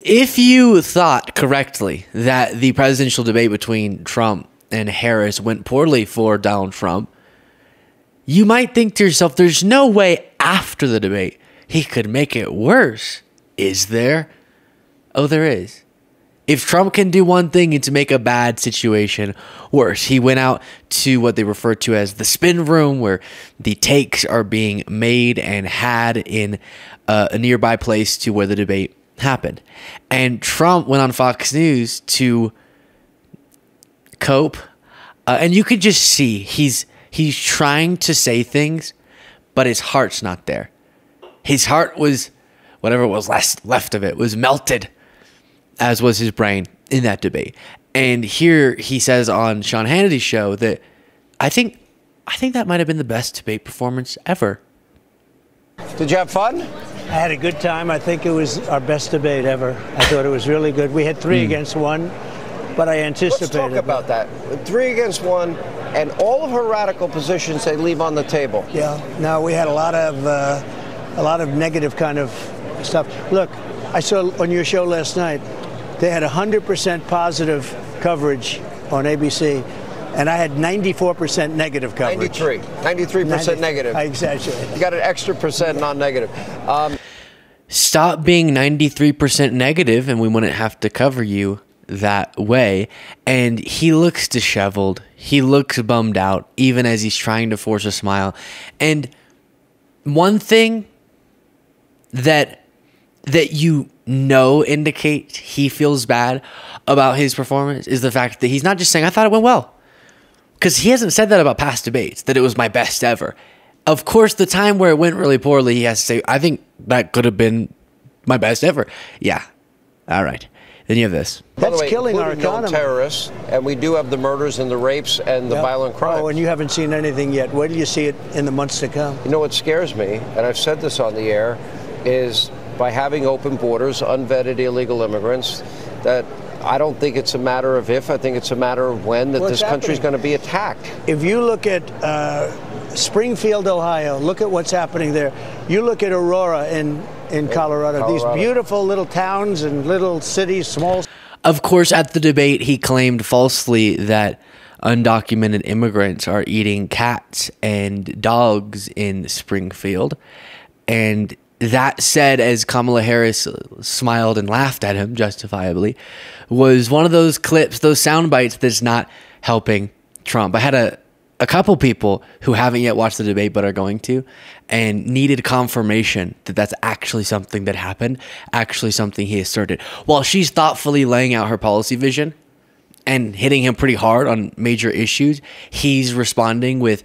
If you thought correctly that the presidential debate between Trump and Harris went poorly for Donald Trump, you might think to yourself, there's no way after the debate he could make it worse. Is there? Oh, there is. If Trump can do one thing, it's make a bad situation worse. He went out to what they refer to as the spin room, where the takes are being made and had in a nearby place to where the debate happened. And Trump went on Fox News to cope. And you could just see he's trying to say things, but his heart's not there. His heart was, whatever was left of it, was melted, as was his brain in that debate. And here he says on Sean Hannity's show that I think that might have been the best debate performance ever. Did you have fun? I had a good time. I think it was our best debate ever. I thought it was really good. We had 3 against 1, but I anticipated. Let's talk about that. 3 against 1, and all of her radical positions they leave on the table. Yeah. No, we had a lot of negative kind of stuff. Look, I saw on your show last night, they had 100% positive coverage on ABC, and I had 94% negative coverage. 93% negative. I exaggerate. You got an extra percent non-negative. Stop being 93% negative and we wouldn't have to cover you that way. And he looks disheveled. He looks bummed out, even as he's trying to force a smile. And one thing that you know indicates he feels bad about his performance is the fact that he's not just saying, I thought it went well. Because he hasn't said that about past debates, that it was my best ever. Of course, the time where it went really poorly, he has to say, I think that could have been my best ever. Yeah. All right. Then you have this. That's killing our economy. Terrorists, and we do have the murders and the rapes and the violent crimes. Oh, and you haven't seen anything yet. Where do you see it in the months to come? You know what scares me, and I've said this on the air, is by having open borders, unvetted illegal immigrants, that I don't think it's a matter of if, I think it's a matter of when that this country is going to be attacked. If you look at Springfield, Ohio, look at what's happening there. You look at Aurora in Colorado, these beautiful little towns and little cities, small. Of course, at the debate, he claimed falsely that undocumented immigrants are eating cats and dogs in Springfield. And that said, as Kamala Harris smiled and laughed at him, justifiably, was one of those clips, those sound bites that's not helping Trump. I had a couple people who haven't yet watched the debate but are going to, and needed confirmation that that's actually something that happened, actually something he asserted. While she's thoughtfully laying out her policy vision and hitting him pretty hard on major issues, he's responding with,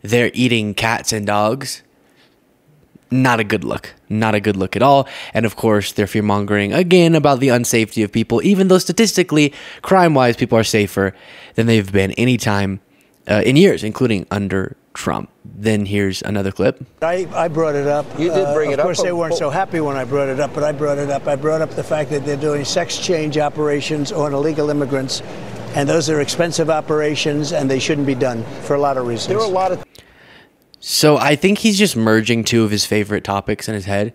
they're eating cats and dogs. Not a good look. Not a good look at all. And of course, they're fear-mongering again about the unsafety of people, even though statistically, crime-wise, people are safer than they've been any time in years, including under Trump. Then here's another clip. I brought it up. You did bring it up. Of course, they weren't so happy when I brought it up, but I brought it up. I brought up the fact that they're doing sex change operations on illegal immigrants, and those are expensive operations, and they shouldn't be done for a lot of reasons. There are a lot of... So I think he's just merging 2 of his favorite topics in his head.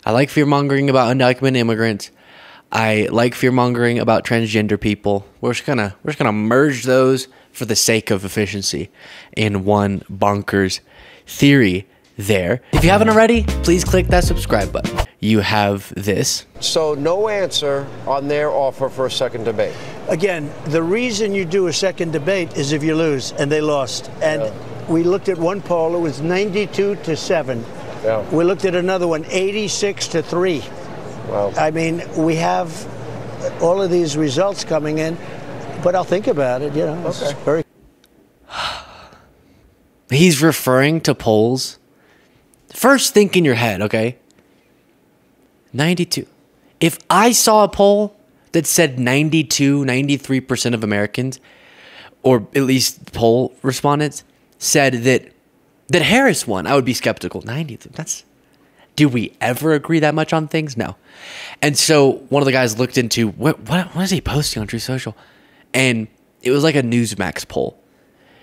I like fear-mongering about undocumented immigrants. I like fear-mongering about transgender people. We're just gonna merge those for the sake of efficiency in one bonkers theory there. If you haven't already, please click that subscribe button. You have this. So no answer on their offer for a second debate. Again, the reason you do a second debate is if you lose, and they lost. And we looked at one poll, it was 92-7. Yeah. We looked at another one, 86-3. Wow. I mean, we have all of these results coming in, but I'll think about it, you know. Okay. Very. He's referring to polls. First, think in your head, okay? 92. If I saw a poll that said 92, 93% of Americans, or at least poll respondents, said that Harris won, I would be skeptical. 90, that's... Do we ever agree that much on things? No. And so one of the guys looked into, what is he posting on True Social? And it was like a Newsmax poll.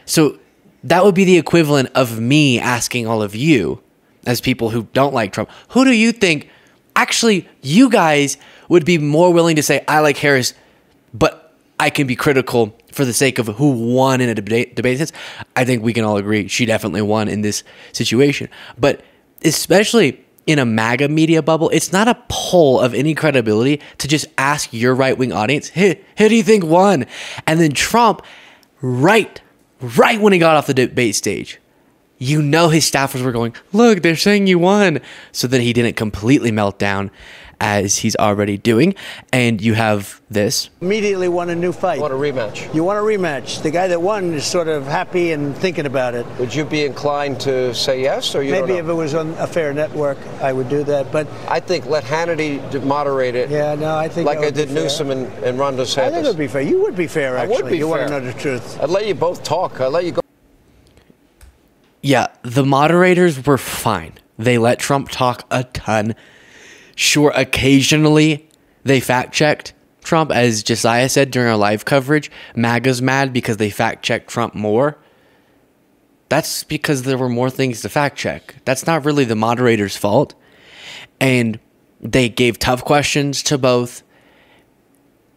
So that would be the equivalent of me asking all of you, as people who don't like Trump, who do you think, actually, you guys would be more willing to say, I like Harris, but I can be critical for the sake of who won in a debate sense. I think we can all agree she definitely won in this situation. But especially in a MAGA media bubble, it's not a poll of any credibility to just ask your right-wing audience, hey, who do you think won? And then Trump, right when he got off the debate stage, you know his staffers were going, look, they're saying you won. So that he didn't completely melt down as he's already doing. And you have this. Immediately want a new fight. Want a rematch? You want a rematch. The guy that won is sort of happy and thinking about it. Would you be inclined to say yes, or you Maybe don't if know? it was on a fair network, I would do that. But I think let Hannity moderate it. yeah, no, I think like that I would be did fair. Newsom and Ron DeSantis. I think it would be fair. You would be fair, actually. I would be you fair. want to know the truth. I'd let you both talk. I'd let you go. Yeah, the moderators were fine. They let Trump talk a ton. Sure, occasionally they fact-checked Trump. As Josiah said during our live coverage, MAGA's mad because they fact-checked Trump more. That's because there were more things to fact-check. That's not really the moderator's fault. And they gave tough questions to both.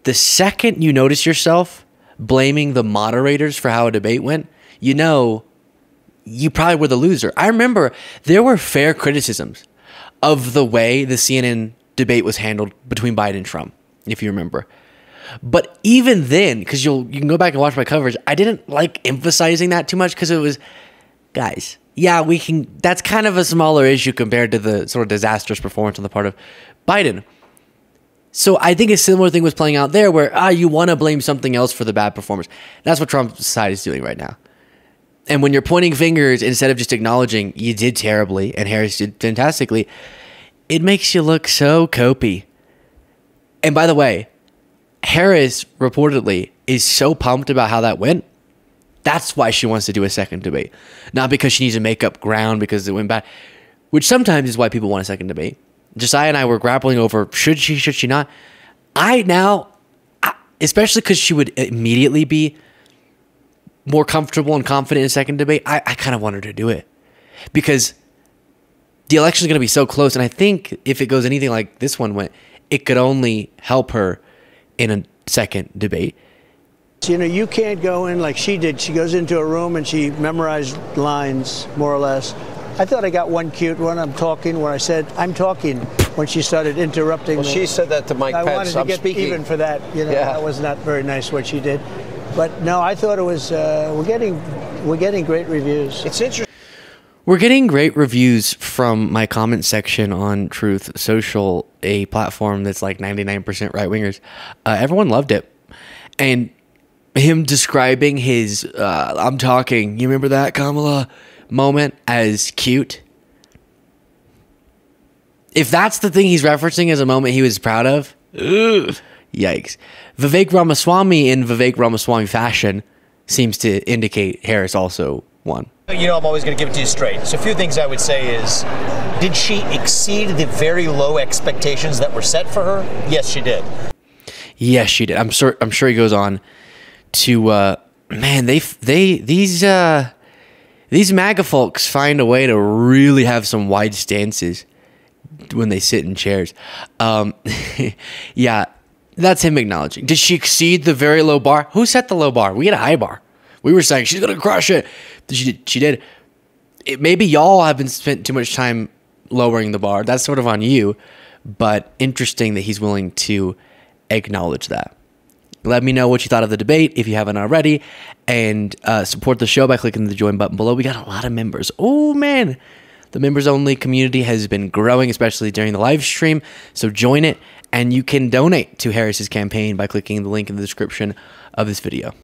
The second you notice yourself blaming the moderators for how a debate went, you know you probably were the loser. I remember there were fair criticisms of the way the CNN debate was handled between Biden and Trump, if you remember. But even then, because you can go back and watch my coverage, I didn't like emphasizing that too much because it was, guys, yeah, we can. That's kind of a smaller issue compared to the sort of disastrous performance on the part of Biden. So I think a similar thing was playing out there where you want to blame something else for the bad performance. That's what Trump's side is doing right now. And when you're pointing fingers instead of just acknowledging you did terribly and Harris did fantastically, it makes you look so copy. And by the way, Harris reportedly is so pumped about how that went. That's why she wants to do a second debate. Not because she needs to make up ground because it went bad, which sometimes is why people want a second debate. Josiah and I were grappling over, should she not? Especially because she would immediately be more comfortable and confident in a second debate, I kind of want her to do it. Because the election is going to be so close, and I think if it goes anything like this one went, it could only help her in a second debate. You know, you can't go in like she did. She goes into a room and she memorized lines, more or less. I thought I got one cute one. I'm talking when I said, I'm talking, when she started interrupting me. Well, she said that to Mike I Pence. wanted to I'm get speaking. even for that. You know, that was not very nice what she did. But no, I thought it was, we're getting great reviews. It's interesting. We're getting great reviews from my comment section on Truth Social, a platform that's like 99% right-wingers. Everyone loved it. And him describing his I'm talking, you remember that, Kamala, moment as cute? If that's the thing he's referencing as a moment he was proud of, yikes. Vivek Ramaswamy in Vivek Ramaswamy fashion seems to indicate Harris also won. You know, I'm always going to give it to you straight. So a few things I would say is, did she exceed the very low expectations that were set for her? Yes, she did. Yes, she did. I'm sure he goes on to man, these MAGA folks find a way to really have some wide stances when they sit in chairs. Yeah, that's him acknowledging. Did she exceed the very low bar? Who set the low bar? We had a high bar. We were saying she's gonna crush it. She did. Maybe y'all haven't spent too much time lowering the bar. That's sort of on you. But interesting that he's willing to acknowledge that. Let me know what you thought of the debate if you haven't already, and support the show by clicking the join button below. We got a lot of members. Oh man, the members only community has been growing, especially during the live stream. So join it, and you can donate to Harris's campaign by clicking the link in the description of this video.